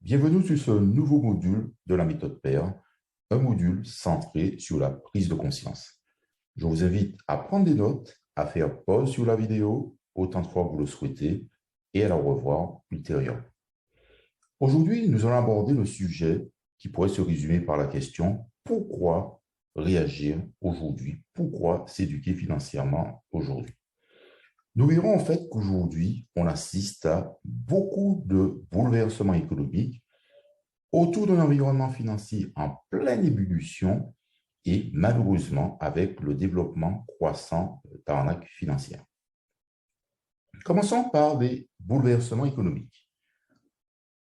Bienvenue sur ce nouveau module de la méthode PAIR, un module centré sur la prise de conscience. Je vous invite à prendre des notes, à faire pause sur la vidéo autant de fois que vous le souhaitez et à la revoir ultérieurement. Aujourd'hui, nous allons aborder le sujet qui pourrait se résumer par la question « Pourquoi réagir aujourd'hui? Pourquoi s'éduquer financièrement aujourd'hui ?» Nous verrons en fait qu'aujourd'hui, on assiste à beaucoup de bouleversements économiques autour d'un environnement financier en pleine ébullition et malheureusement avec le développement croissant d'arnaques financières. Commençons par les bouleversements économiques.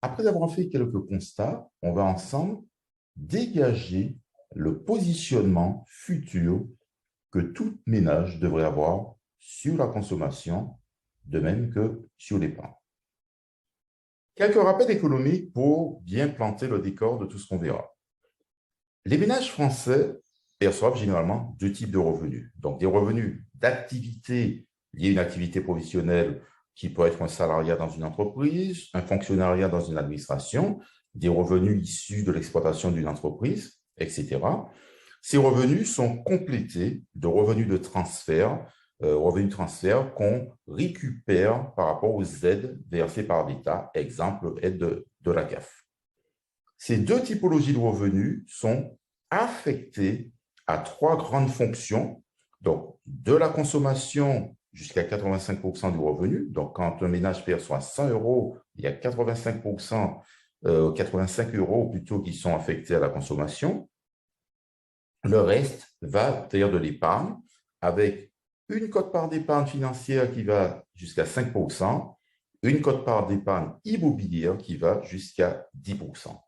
Après avoir fait quelques constats, on va ensemble dégager le positionnement futur que tout ménage devrait avoir sur la consommation, de même que sur l'épargne. Quelques rappels économiques pour bien planter le décor de tout ce qu'on verra. Les ménages français perçoivent généralement deux types de revenus. Donc, des revenus d'activité liés à une activité professionnelle qui peut être un salariat dans une entreprise, un fonctionnariat dans une administration, des revenus issus de l'exploitation d'une entreprise, etc. Ces revenus sont complétés de revenus de transfert, qu'on récupère par rapport aux aides versées par l'État, exemple, aide de la CAF. Ces deux typologies de revenus sont affectées à trois grandes fonctions, donc de la consommation jusqu'à 85% du revenu. Donc, quand un ménage perçoit 100 €, il y a 85 € plutôt qui sont affectés à la consommation. Le reste va vers de l'épargne avec une quote-part d'épargne financière qui va jusqu'à 5%, une quote-part d'épargne immobilière qui va jusqu'à 10%.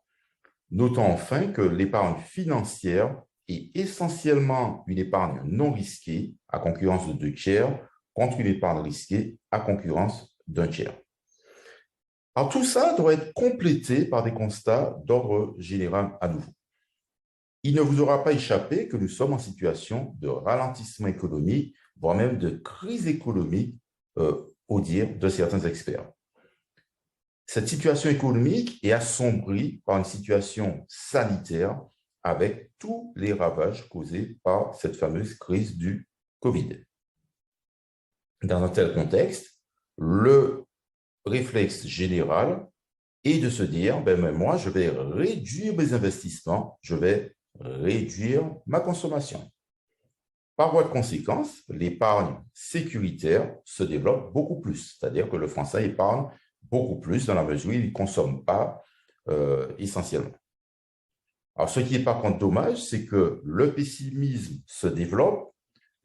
Notons enfin que l'épargne financière est essentiellement une épargne non risquée à concurrence de 2 tiers contre une épargne risquée à concurrence d'1 tiers. Alors tout ça doit être complété par des constats d'ordre général à nouveau. Il ne vous aura pas échappé que nous sommes en situation de ralentissement économique, voire même de crise économique, au dire de certains experts. Cette situation économique est assombrie par une situation sanitaire avec tous les ravages causés par cette fameuse crise du Covid. Dans un tel contexte, le réflexe général est de se dire, moi, je vais réduire mes investissements, je vais réduire ma consommation. Par voie de conséquence, l'épargne sécuritaire se développe beaucoup plus, c'est-à-dire que le Français épargne beaucoup plus dans la mesure où il ne consomme pas essentiellement. Alors, ce qui n'est pas contre dommage, c'est que le pessimisme se développe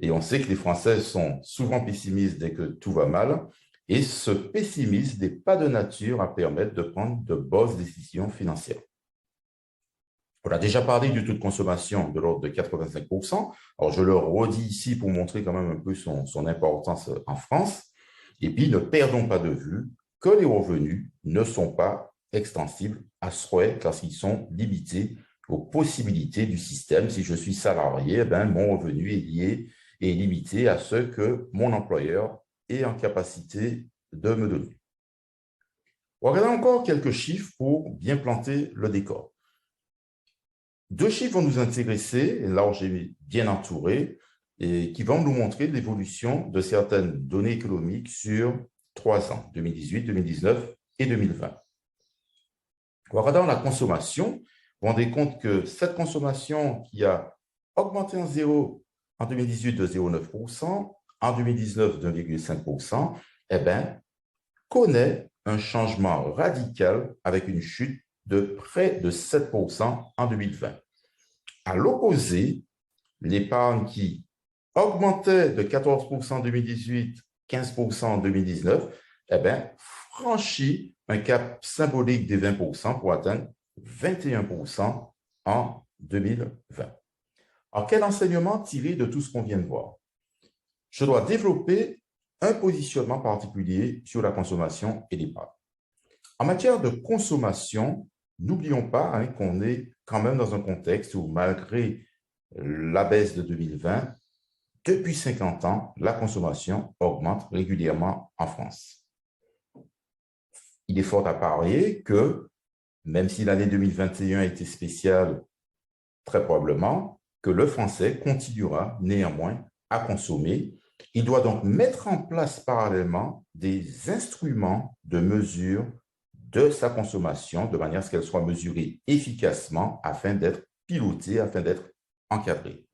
et on sait que les Français sont souvent pessimistes dès que tout va mal et ce pessimisme n'est pas de nature à permettre de prendre de bonnes décisions financières. On a déjà parlé du taux de consommation de l'ordre de 85%. Alors, je le redis ici pour montrer quand même un peu son importance en France. Et puis, ne perdons pas de vue que les revenus ne sont pas extensibles à souhait lorsqu'ils sont limités aux possibilités du système. Si je suis salarié, mon revenu est lié et limité à ce que mon employeur est en capacité de me donner. Regardons encore quelques chiffres pour bien planter le décor. Deux chiffres vont nous intéresser, là où j'ai bien entouré, et qui vont nous montrer l'évolution de certaines données économiques sur 3 ans, 2018, 2019 et 2020. Regardons la consommation, vous vous rendez compte que cette consommation qui a augmenté en 2018 de 0,9%, en 2019 de 1,5%, connaît un changement radical avec une chute de près de 7% en 2020. À l'opposé, l'épargne qui augmentait de 14% en 2018, 15% en 2019, franchit un cap symbolique des 20% pour atteindre 21% en 2020. Alors, quel enseignement tirer de tout ce qu'on vient de voir? Je dois développer un positionnement particulier sur la consommation et l'épargne. En matière de consommation, n'oublions pas qu'on est quand même dans un contexte où, malgré la baisse de 2020, depuis 50 ans, la consommation augmente régulièrement en France. Il est fort à parier que même si l'année 2021 a été spéciale, très probablement que le Français continuera néanmoins à consommer. Il doit donc mettre en place parallèlement des instruments de mesure de sa consommation de manière à ce qu'elle soit mesurée efficacement afin d'être pilotée, afin d'être encadrée.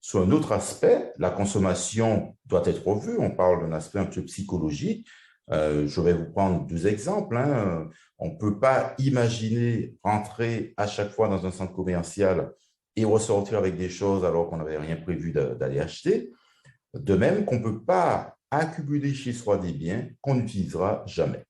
Sur un autre aspect, la consommation doit être revue. On parle d'un aspect un peu psychologique. Je vais vous prendre deux exemples. On ne peut pas imaginer rentrer à chaque fois dans un centre commercial et ressortir avec des choses alors qu'on n'avait rien prévu d'aller acheter. De même qu'on ne peut pas accumuler chez soi des biens qu'on n'utilisera jamais.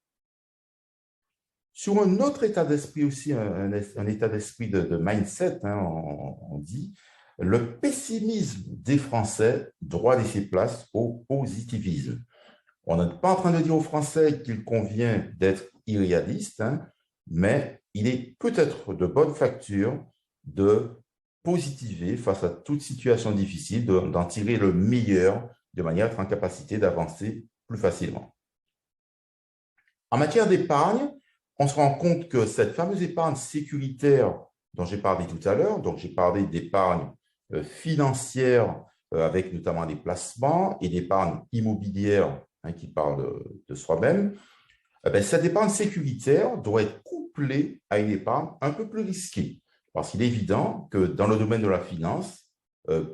Sur un autre état d'esprit aussi, un état d'esprit de mindset, on dit, le pessimisme des Français doit laisser place au positivisme. On n'est pas en train de dire aux Français qu'il convient d'être irréaliste, mais il est peut-être de bonne facture de positiver face à toute situation difficile, d'en tirer le meilleur de manière à être en capacité d'avancer plus facilement. En matière d'épargne, on se rend compte que cette fameuse épargne sécuritaire dont j'ai parlé tout à l'heure, donc j'ai parlé d'épargne financière avec notamment des placements et d'épargne immobilière qui parle de soi-même, cette épargne sécuritaire doit être couplée à une épargne un peu plus risquée. Parce qu'il est évident que dans le domaine de la finance,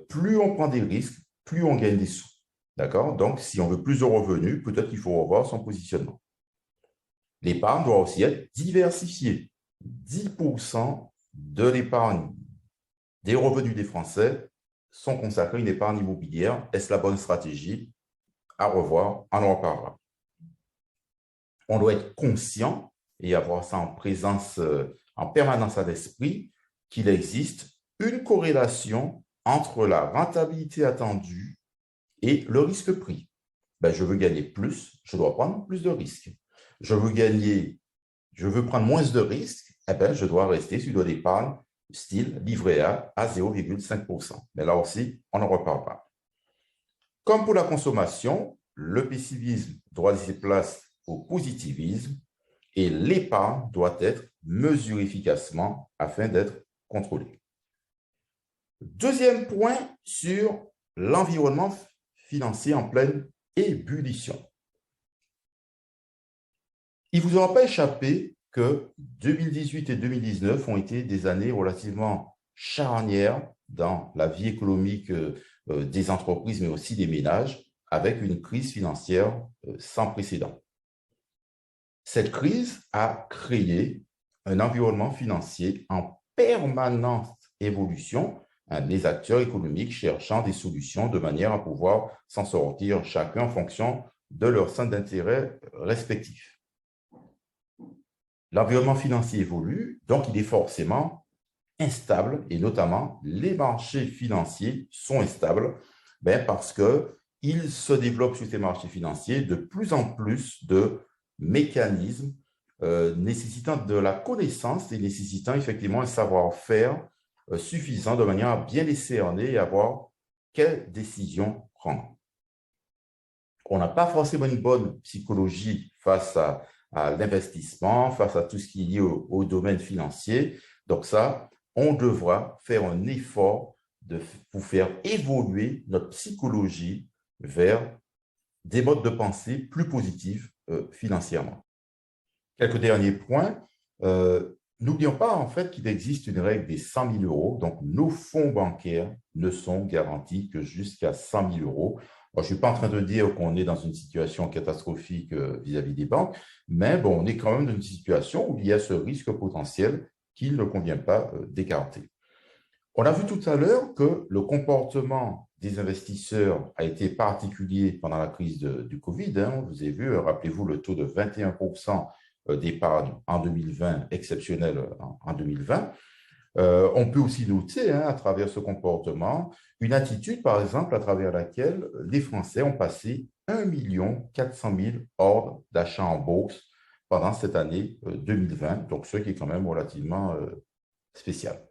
plus on prend des risques, plus on gagne des sous. D'accord? Donc, si on veut plus de revenus, peut-être qu'il faut revoir son positionnement. L'épargne doit aussi être diversifiée. 10% de l'épargne des revenus des Français sont consacrés à une épargne immobilière. Est-ce la bonne stratégie? À revoir, on en reparlera. On doit être conscient et avoir ça en présence, en permanence à l'esprit, qu'il existe une corrélation entre la rentabilité attendue et le risque pris. Je veux gagner plus, je dois prendre plus de risques. Je veux prendre moins de risques, je dois rester sur de l'épargne style livret A à 0,5%. Mais là aussi, on en reparlera. Comme pour la consommation, le pessimisme doit laisser place au positivisme et l'épargne doit être mesurée efficacement afin d'être contrôlée. Deuxième point sur l'environnement financier en pleine ébullition. Il ne vous aura pas échappé que 2018 et 2019 ont été des années relativement charnières dans la vie économique des entreprises, mais aussi des ménages, avec une crise financière sans précédent. Cette crise a créé un environnement financier en permanente évolution, les acteurs économiques cherchant des solutions de manière à pouvoir s'en sortir chacun en fonction de leur centre d'intérêt respectif. L'environnement financier évolue, donc il est forcément instable, et notamment les marchés financiers sont instables parce qu'il se développe sur ces marchés financiers de plus en plus de mécanismes nécessitant de la connaissance et nécessitant effectivement un savoir-faire suffisant de manière à bien les cerner et à voir quelles décisions prendre. On n'a pas forcément une bonne psychologie face à l'investissement, face à tout ce qui est lié au domaine financier. Donc ça, on devra faire un effort pour faire évoluer notre psychologie vers des modes de pensée plus positifs financièrement. Quelques derniers points. N'oublions pas en fait qu'il existe une règle des 100 000 euros. Donc, nos fonds bancaires ne sont garantis que jusqu'à 100 000 euros. Alors, je ne suis pas en train de dire qu'on est dans une situation catastrophique vis-à-vis des banques, mais on est quand même dans une situation où il y a ce risque potentiel qu'il ne convient pas d'écarter. On a vu tout à l'heure que le comportement des investisseurs a été particulier pendant la crise du Covid. Vous avez vu, rappelez-vous, le taux de 21% d'épargne en 2020, exceptionnel en 2020. On peut aussi noter à travers ce comportement une attitude, par exemple, à travers laquelle les Français ont passé 1 400 000 ordres d'achat en bourse pendant cette année 2020, donc ce qui est quand même relativement spécial.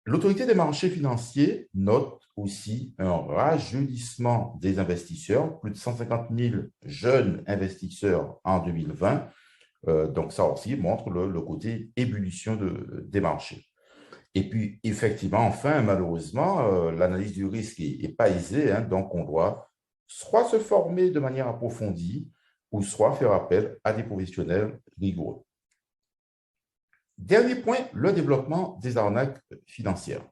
L'autorité des marchés financiers note aussi un rajeunissement des investisseurs, plus de 150 000 jeunes investisseurs en 2020, Donc, ça aussi montre le côté ébullition des marchés. Et puis, effectivement, enfin, malheureusement, l'analyse du risque n'est pas aisée, hein, donc on doit soit se former de manière approfondie ou soit faire appel à des professionnels rigoureux. Dernier point, le développement des arnaques financières.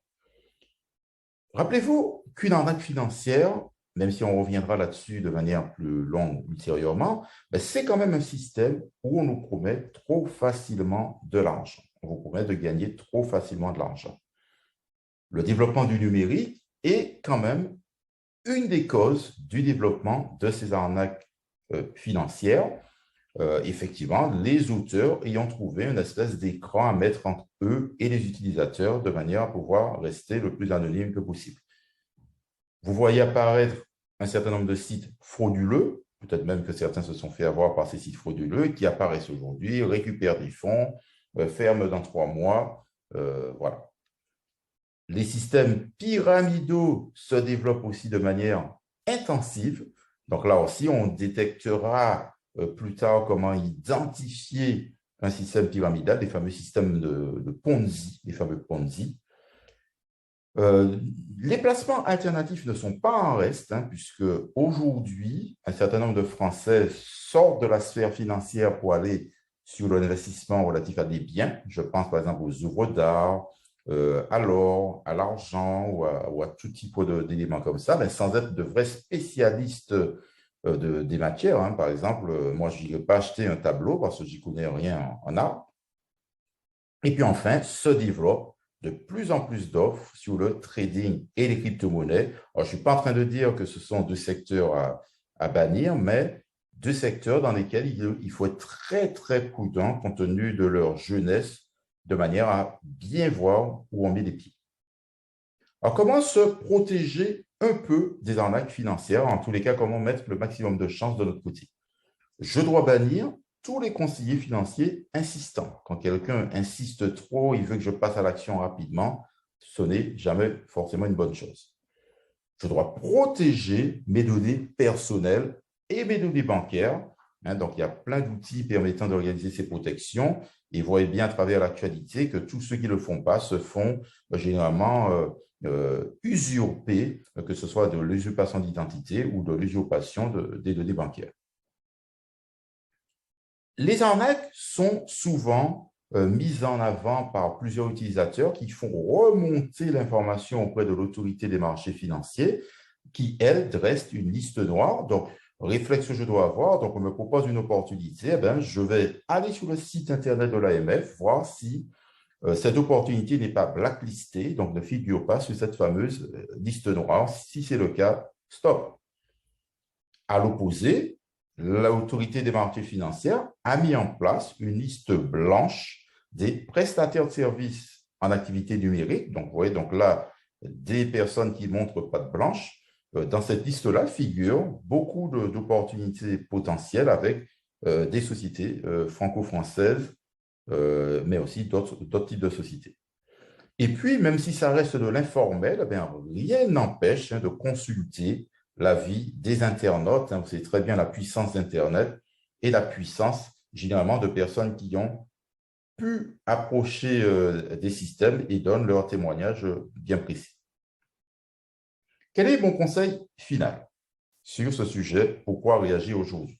Rappelez-vous qu'une arnaque financière, même si on reviendra là-dessus de manière plus longue ultérieurement, c'est quand même un système où on nous promet trop facilement de l'argent. On vous promet de gagner trop facilement de l'argent. Le développement du numérique est quand même une des causes du développement de ces arnaques financières. Effectivement, les auteurs ayant trouvé une espèce d'écran à mettre entre eux et les utilisateurs de manière à pouvoir rester le plus anonyme que possible. Vous voyez apparaître un certain nombre de sites frauduleux, peut-être même que certains se sont fait avoir par ces sites frauduleux, qui apparaissent aujourd'hui, récupèrent des fonds, ferment dans 3 mois, voilà. Les systèmes pyramidaux se développent aussi de manière intensive. Donc là aussi, on détectera plus tard comment identifier un système pyramidal, les fameux systèmes de Ponzi, les fameux Ponzi. Les placements alternatifs ne sont pas en reste, hein, puisque aujourd'hui, un certain nombre de Français sortent de la sphère financière pour aller sur l'investissement relatif à des biens. Je pense par exemple aux œuvres d'art, à l'or, à l'argent ou à tout type d'éléments comme ça, mais sans être de vrais spécialistes des matières. Hein. Par exemple, moi, je n'irai pas acheter un tableau parce que je n'y connais rien en art. Et puis enfin, se développe de plus en plus d'offres sur le trading et les crypto-monnaies. Alors, je ne suis pas en train de dire que ce sont 2 secteurs à bannir, mais 2 secteurs dans lesquels il faut être très, très prudent compte tenu de leur jeunesse, de manière à bien voir où on met les pieds. Alors, comment se protéger un peu des arnaques financières? En tous les cas, comment mettre le maximum de chances de notre côté? Je dois bannir tous les conseillers financiers insistants. Quand quelqu'un insiste trop, il veut que je passe à l'action rapidement, ce n'est jamais forcément une bonne chose. Je dois protéger mes données personnelles et mes données bancaires. Hein, donc, il y a plein d'outils permettant d'organiser ces protections. Et vous voyez bien à travers l'actualité que tous ceux qui ne le font pas se font généralement usurper, que ce soit de l'usurpation d'identité ou de l'usurpation des données bancaires. Les arnaques sont souvent mises en avant par plusieurs utilisateurs qui font remonter l'information auprès de l'autorité des marchés financiers qui, elle, dresse une liste noire. Donc, réflexe que je dois avoir, donc on me propose une opportunité, je vais aller sur le site internet de l'AMF, voir si cette opportunité n'est pas blacklistée, donc ne figure pas sur cette fameuse liste noire. Si c'est le cas, stop. À l'opposé, l'autorité des marchés financiers a mis en place une liste blanche des prestataires de services en activité numérique. Donc, vous voyez, donc là, des personnes qui ne montrent pas de blanche. Dans cette liste-là figurent beaucoup d'opportunités potentielles avec des sociétés franco-françaises, mais aussi d'autres types de sociétés. Et puis, même si ça reste de l'informel, rien n'empêche de consulter l'avis des internautes. Vous savez très bien la puissance d'Internet et la puissance, généralement, de personnes qui ont pu approcher des systèmes et donnent leur témoignage bien précis. Quel est mon conseil final sur ce sujet? Pourquoi réagir aujourd'hui?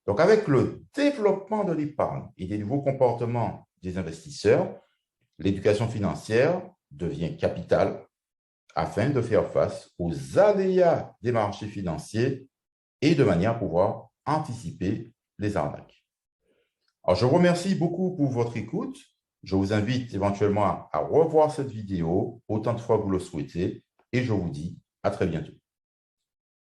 Donc, avec le développement de l'épargne et des nouveaux comportements des investisseurs, l'éducation financière devient capitale afin de faire face aux aléas des marchés financiers et de manière à pouvoir anticiper les arnaques. Alors, je vous remercie beaucoup pour votre écoute. Je vous invite éventuellement à revoir cette vidéo autant de fois que vous le souhaitez et je vous dis à très bientôt.